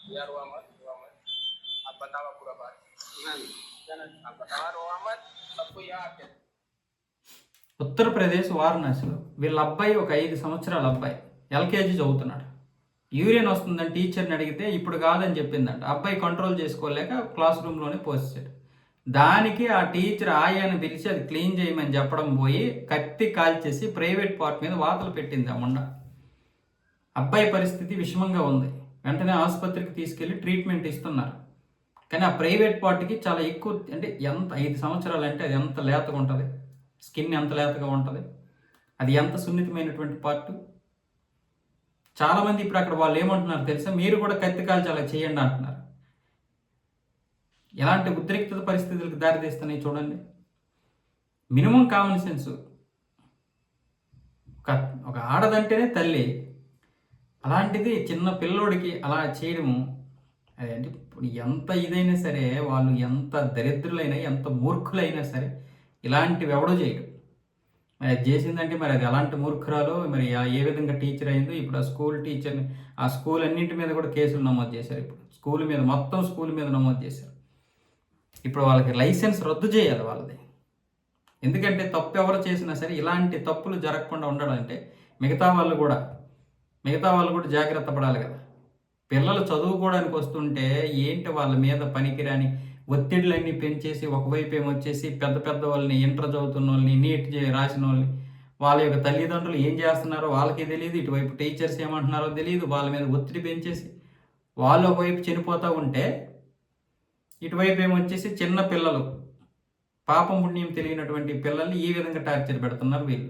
Ya Muhammad, Muhammad. Apa nama pura baru? Apa nama Muhammad? Sabtu ya akhir. Uttar Pradesh వారణాసిలో వీళ్ళ అబ్బాయి ఒక 5 సంవత్సరాల అబ్బాయి ఎల్కేజీ చదువుతున్నాడు. యూరిన్ వస్తుందని టీచర్ని అడిగితే ఇప్పుడు కాదని చెప్పిందంట. అబ్బాయి కంట్రోల్ చేసుకోలేక క్లాస్ రూమ్లోనే పోసేసాడు. దానికి ఆ టీచర్ ఆయాని పిలిచి అది క్లీన్ చేయమని చెప్పడం పోయి కత్తి కాల్చేసి ప్రైవేట్ పార్ట్ మీద వాతలు పెట్టింది ఆ ముండ. అబ్బాయి పరిస్థితి విషమంగా ఉంది. వెంటనే ఆసుపత్రికి తీసుకెళ్లి ట్రీట్మెంట్ ఇస్తున్నారు. కానీ ఆ ప్రైవేట్ పార్ట్కి చాలా ఎక్కువ, అంటే ఎంత 5 సంవత్సరాలు అంటే అది ఎంత లేతగా ఉంటుంది, స్కిన్ ఎంత లేతగా ఉంటుంది, అది ఎంత సున్నితమైనటువంటి పార్ట్. చాలామంది ఇప్పుడు అక్కడ వాళ్ళు ఏమంటున్నారు తెలుసా, మీరు కూడా కత్తి కాల్చి అలా చేయండి అంటున్నారు. ఎలాంటి ఉద్రిక్తత పరిస్థితులకు దారితీస్తున్నాయి చూడండి. Minimum common sense. ఒక ఆడదంటేనే తల్లి, అలాంటిది చిన్న పిల్లోడికి అలా చేయడము అదేంటి. ఇప్పుడు ఎంత ఇదైనా సరే, వాళ్ళు ఎంత దరిద్రులైనా ఎంత మూర్ఖులైనా సరే ఇలాంటివి ఎవడో చేయడు. మరి అది చేసిందంటే మరి అది ఎలాంటి మూర్ఖురాలో, మరి ఏ విధంగా టీచర్ అయిందో. ఇప్పుడు ఆ స్కూల్ టీచర్ని, ఆ స్కూల్ అన్నింటి మీద కూడా కేసులు నమోదు చేశారు. ఇప్పుడు స్కూల్ మీద, మొత్తం స్కూల్ మీద నమోదు చేశారు. ఇప్పుడు వాళ్ళకి లైసెన్స్ రద్దు చేయాలి వాళ్ళది. ఎందుకంటే తప్పు ఎవరు చేసినా సరే ఇలాంటి తప్పులు జరగకుండా ఉండాలంటే మిగతా వాళ్ళు కూడా జాగ్రత్త పడాలి కదా. పిల్లలు చదువుకోవడానికి వస్తుంటే ఏంటి వాళ్ళ మీద పనికిరాని ఒత్తిడులన్నీ పెంచేసి, ఒకవైపు ఏమొచ్చేసి పెద్ద పెద్ద వాళ్ళని, ఇంటర్ చదువుతున్న వాళ్ళని, నీట్ రాసిన వాళ్ళని, వాళ్ళ యొక్క తల్లిదండ్రులు ఏం చేస్తున్నారో వాళ్ళకి తెలియదు, ఇటువైపు టీచర్స్ ఏమంటున్నారో తెలియదు, వాళ్ళ మీద ఒత్తిడి పెంచేసి వాళ్ళు ఒకవైపు చనిపోతూ ఉంటే, ఇటువైపు ఏమొచ్చేసి చిన్న పిల్లలు, పాపం పుణ్యం తెలియనటువంటి పిల్లల్ని ఈ విధంగా టార్చర్ పెడుతున్నారు వీళ్ళు.